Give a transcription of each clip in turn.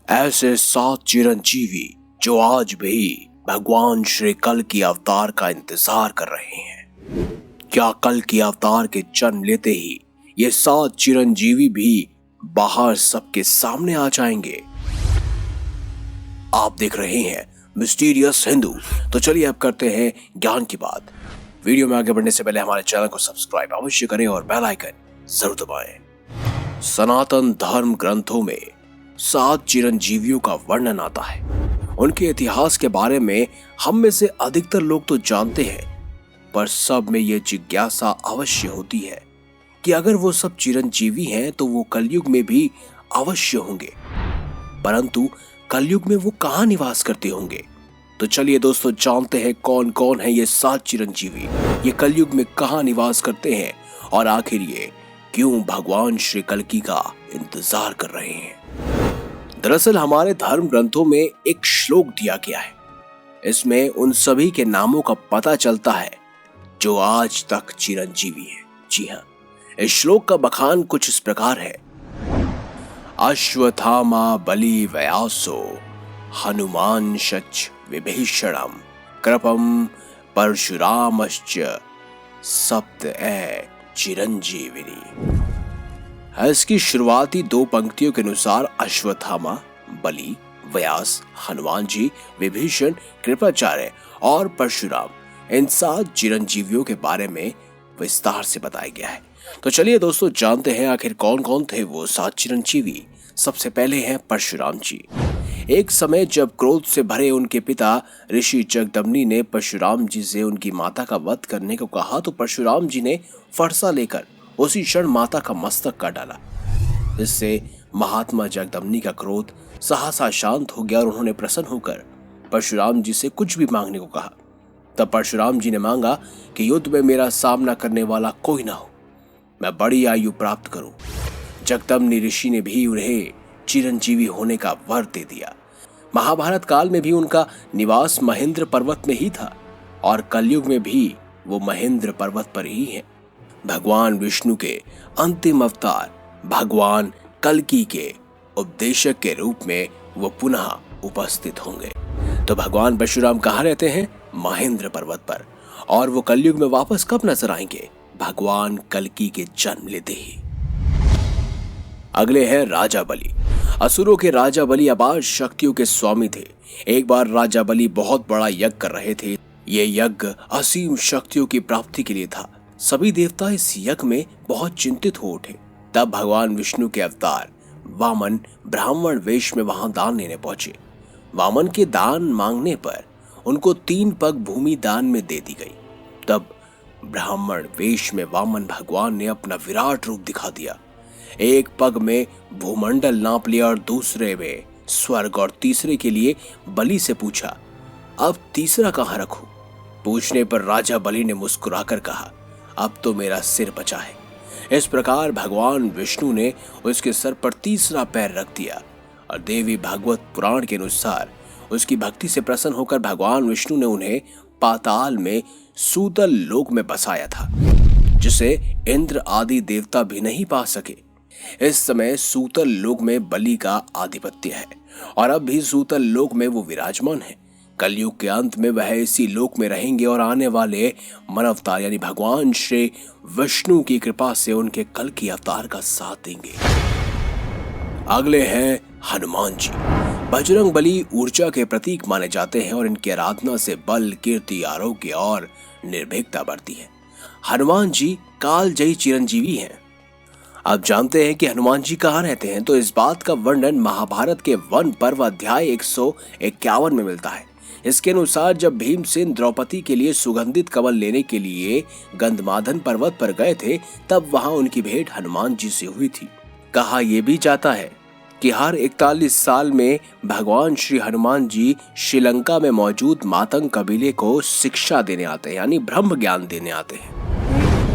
ऐसे 7 चिरंजीवी जो आज भी भगवान श्री कल की अवतार का इंतजार कर रहे हैं। क्या कल की अवतार के जन्म लेते ही ये 7 चिरंजीवी भी बाहर सबके सामने आ जाएंगे? आप देख रहे हैं मिस्टीरियस हिंदू। तो चलिए अब करते हैं ज्ञान की बात। वीडियो में आगे बढ़ने से पहले हमारे चैनल को सब्सक्राइब अवश्य करें और बेल आइकन जरूर दबाएं। सनातन धर्म ग्रंथों में 7 चिरंजीवियों का वर्णन आता है। उनके इतिहास के बारे में हम में से अधिकतर लोग तो जानते हैं, पर सब में यह जिज्ञासा अवश्य होती है कि अगर वो सब चिरंजीवी हैं तो वो कलयुग में भी अवश्य होंगे, परंतु कलयुग में वो कहाँ निवास करते होंगे? तो चलिए दोस्तों जानते हैं कौन कौन है ये 7 चिरंजीवी, ये कलयुग में कहाँ निवास करते हैं और आखिर ये क्यों भगवान श्री कल्कि का इंतजार कर रहे हैं। दरअसल हमारे धर्म ग्रंथों में एक श्लोक दिया गया है। इसमें उन सभी के नामों का पता चलता है जो आज तक चिरंजीवी है। जी हाँ, इस श्लोक का बखान कुछ इस प्रकार है। अश्वत्थामा बलि व्यासो हनुमान शच विभीषणम कृपम परशुरामश्च सप्त चिरंजीविनी। इसकी शुरुआती 2 पंक्तियों के अनुसार अश्वत्थामा, बलि, व्यास, हनुमान जी, विभीषण, कृपाचार्य और परशुराम, इन 7 चिरंजीवियों के बारे में विस्तार से बताया गया है। तो चलिए दोस्तों जानते हैं आखिर कौन कौन थे वो 7 चिरंजीवी। सबसे पहले हैं परशुराम जी। एक समय जब क्रोध से भरे उनके पिता ऋषि जगदम्नि ने परशुराम जी से उनकी माता का वध करने को कहा तो परशुराम जी ने फरसा लेकर उसी क्षण माता का मस्तक काट डाला। इससे महात्मा जगदम्नि का क्रोध सहसा शांत हो गया और उन्होंने प्रसन्न होकर परशुराम जी से कुछ भी मांगने को कहा। तब परशुराम जी ने मांगा कि युद्ध में मेरा सामना करने वाला कोई ना हो, मैं बड़ी आयु प्राप्त करूं। जगदम्नि ऋषि ने भी उन्हें चिरंजीवी होने का वर दे दिया। महाभारत काल में भी उनका निवास महेंद्र पर्वत में ही था और कलयुग में भी वो महेंद्र पर्वत पर ही है। भगवान विष्णु के अंतिम अवतार भगवान कल्कि के उपदेशक के रूप में वो पुनः उपस्थित होंगे। तो भगवान परशुराम कहाँ रहते हैं? महेंद्र पर्वत पर। और वो कलयुग में वापस कब नजर आएंगे? भगवान कल्कि के जन्म लेते ही। अगले हैं राजा बलि। असुरों के राजा बलि अपार शक्तियों के स्वामी थे। एक बार राजा बलि बहुत बड़ा यज्ञ कर रहे थे। ये यज्ञ असीम शक्तियों की प्राप्ति के लिए था। सभी देवता इस यज्ञ में बहुत चिंतित हो उठे। तब भगवान विष्णु के अवतार वामन ब्राह्मण वेश में वहां दान लेने पहुंचे। वामन के दान मांगने पर उनको 3 पग भूमि दान में दे दी गई। तब ब्राह्मण वेश में वामन भगवान ने अपना विराट रूप दिखा दिया। एक पग में भूमंडल नाप लिया और दूसरे में स्वर्ग और तीसरे के लिए बलि से पूछा, अब तीसरा कहाँ रखूं? पूछने पर राजा बलि ने मुस्कुराकर कहा, अब तो मेरा सिर बचा है। इस प्रकार भगवान विष्णु ने उसके सर पर तीसरा पैर रख दिया और देवी भागवत पुराण के अनुसार उसकी भक्ति से प्रसन्न होकर भगवान विष्णु ने उन्हें पाताल में सूतल लोक में बसाया था, जिसे इंद्र आदि देवता भी नहीं पा सके। इस समय सूतल लोक में बलि का आधिपत्य है और अब भी सूतल लोक में वो विराजमान है। कलयुग के अंत में वह इसी लोक में रहेंगे और आने वाले मानवता यानी भगवान श्री विष्णु की कृपा से उनके कल की अवतार का साथ देंगे। अगले हैं हनुमान जी। बजरंग बली ऊर्जा के प्रतीक माने जाते हैं और इनकी आराधना से बल, कीर्ति, आरोग्य और निर्भीकता बढ़ती है। हनुमान जी कालजयी चिरंजीवी हैं। अब जानते हैं कि हनुमान जी कहाँ रहते हैं। तो इस बात का वर्णन महाभारत के वन पर्व अध्याय 151 में मिलता है। इसके अनुसार जब भीमसेन द्रौपदी के लिए सुगंधित कमल लेने के लिए गंधमादन पर्वत पर गए थे, तब वहां उनकी भेंट हनुमान जी से हुई थी। कहा यह भी जाता है कि हर 41 साल में भगवान श्री हनुमान जी श्रीलंका में मौजूद मातंग कबीले को शिक्षा देने आते हैं, यानी ब्रह्म ज्ञान देने आते हैं।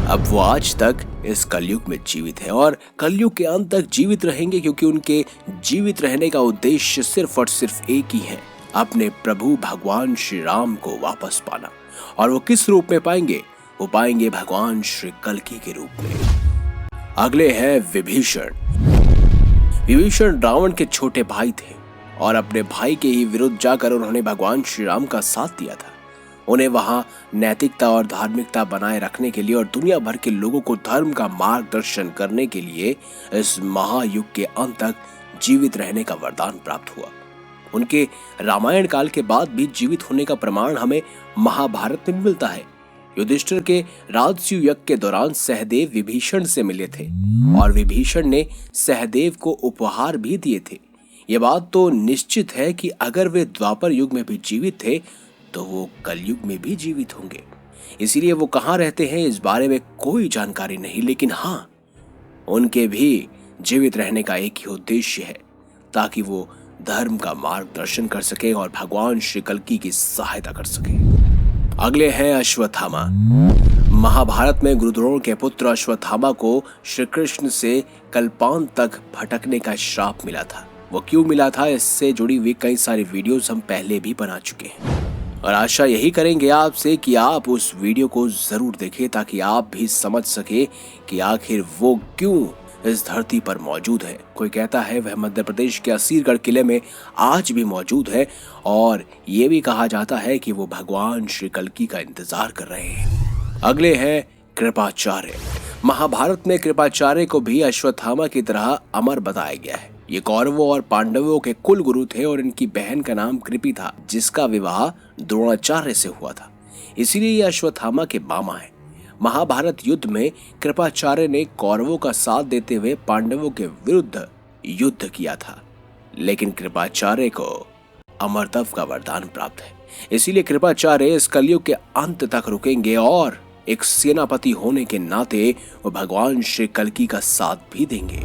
अब वो आज तक इस कलयुग में जीवित है और कलयुग के अंत तक जीवित रहेंगे, क्योंकि उनके जीवित रहने का उद्देश्य सिर्फ और सिर्फ एक ही है, अपने प्रभु भगवान श्री राम को वापस पाना। और वो किस रूप में पाएंगे? वो पाएंगे भगवान श्री कल्कि के रूप में। अगले हैं विभीषण। विभीषण रावण के छोटे भाई थे और अपने भाई के ही विरुद्ध जाकर उन्होंने भगवान श्री राम का साथ दिया था। उन्हें वहां नैतिकता और धार्मिकता बनाए रखने के लिए और दुनिया भर के लोगों को धर्म का मार्गदर्शन करने के लिए इस महायुग के अंत तक जीवित रहने का वरदान प्राप्त हुआ। उनके रामायण काल के बाद भी जीवित होने का प्रमाण हमें महाभारत में मिलता है। युधिष्ठिर के राजसूय यज्ञ के दौरान सहदेव विभीषण से मिले थे और विभीषण ने सहदेव को उपहार भी दिए थे। ये बात तो निश्चित है कि अगर वे द्वापर युग में भी जीवित थे तो वो कलयुग में भी जीवित होंगे। इसीलिए वो कहाँ रहते हैं इस बारे में कोई जानकारी नहीं, लेकिन हाँ, उनके भी जीवित रहने का एक ही उद्देश्य है, ताकि वो धर्म का मार्गदर्शन कर सके और भगवान श्री कल्कि की सहायता कर सके। अगले हैं अश्वत्थामा। महाभारत में गुरुद्रोण के पुत्र अश्वत्थामा को श्री कृष्ण से कल्पांत तक भटकने का श्राप मिला था। वो क्यों मिला था, इससे जुड़ी हुई कई सारी वीडियोस हम पहले भी बना चुके हैं और आशा यही करेंगे आपसे कि आप उस वीडियो को जरूर देखें, ताकि आप भी समझ सके कि आखिर वो क्यों इस धरती पर मौजूद है। कोई कहता है वह मध्य प्रदेश के असीरगढ़ किले में आज भी मौजूद है और ये भी कहा जाता है कि वो भगवान श्री कल्कि का इंतजार कर रहे हैं। अगले हैं कृपाचार्य। महाभारत में कृपाचार्य को भी अश्वत्थामा की तरह अमर बताया गया है। ये कौरवों और पांडवों के कुल गुरु थे और इनकी बहन का नाम कृपि था, जिसका विवाह द्रोणाचार्य से हुआ था। इसीलिए ये अश्वत्थामा के मामा है। महाभारत युद्ध में कृपाचार्य ने कौरवों का साथ देते हुए पांडवों के विरुद्ध युद्ध किया था, लेकिन कृपाचार्य को अमरत्व का वरदान प्राप्त है। इसीलिए कृपाचार्य इस कलयुग के अंत तक रुकेंगे और एक सेनापति होने के नाते वो भगवान श्री कल्कि का साथ भी देंगे।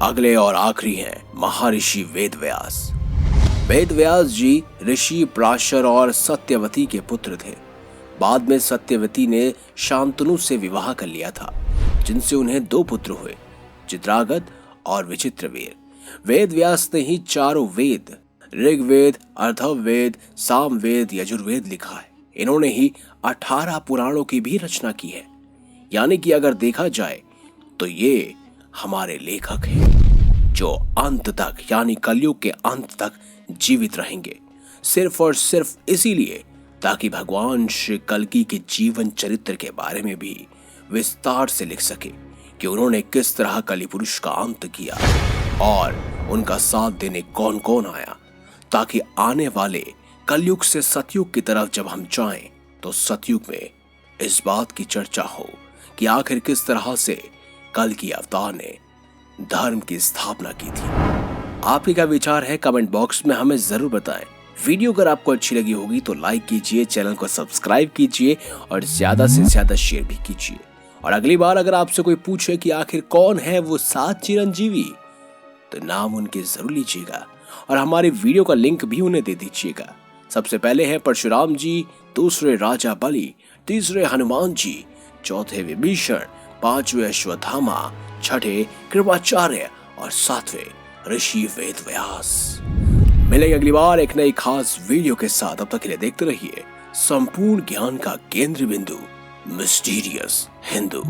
अगले और आखिरी हैं महर्षि वेदव्यास। वेदव्यास जी ऋषि पराशर और सत्यवती के पुत्र थे। बाद में सत्यवती ने शांतनु से विवाह कर लिया था, जिनसे उन्हें 2 पुत्र हुए, चित्रागत और विचित्रवीर। वेदव्यास ने ही 4 वेद ऋग्वेद, अथर्ववेद, सामवेद, यजुर्वेद लिखा है। इन्होंने ही 18 पुराणों की भी रचना की है। यानी कि अगर देखा जाए तो ये हमारे लेखक हैं जो अंत तक यानी कलयुग के अंत तक जीवित रहेंगे, सिर्फ और सिर्फ इसीलिए ताकि भगवान श्री कल्कि के जीवन चरित्र के बारे में भी विस्तार से लिख सके कि उन्होंने किस तरह कलि पुरुष का अंत किया और उनका साथ देने कौन कौन आया, ताकि आने वाले कलयुग से सतयुग की तरफ जब हम जाएं तो सतयुग में इस बात की चर्चा हो कि आखिर किस तरह से कल्कि अवतार ने धर्म की स्थापना की थी। आपकी क्या विचार है कमेंट बॉक्स में हमें जरूर बताएं। वीडियो अगर आपको अच्छी लगी होगी तो लाइक कीजिए, चैनल को सब्सक्राइब कीजिए और ज्यादा से ज्यादा शेयर भी कीजिए। और अगली बार अगर आपसे कोई पूछे कि आखिर कौन है वो 7 चिरंजीवी, तो नाम उनके जरूर लीजिएगा और हमारी वीडियो का लिंक भी उन्हें दे दीजिएगा। सबसे पहले है परशुराम जी, दूसरे राजा बलि, तीसरे हनुमान जी, चौथे विभीषण, 5वें अश्वत्थामा, 6ठे कृपाचार्य और 7वें ऋषि वेदव्यास। मिलेंगे अगली बार एक नई खास वीडियो के साथ। अब तक के लिए देखते रहिए संपूर्ण ज्ञान का केंद्र बिंदु मिस्टीरियस हिंदू।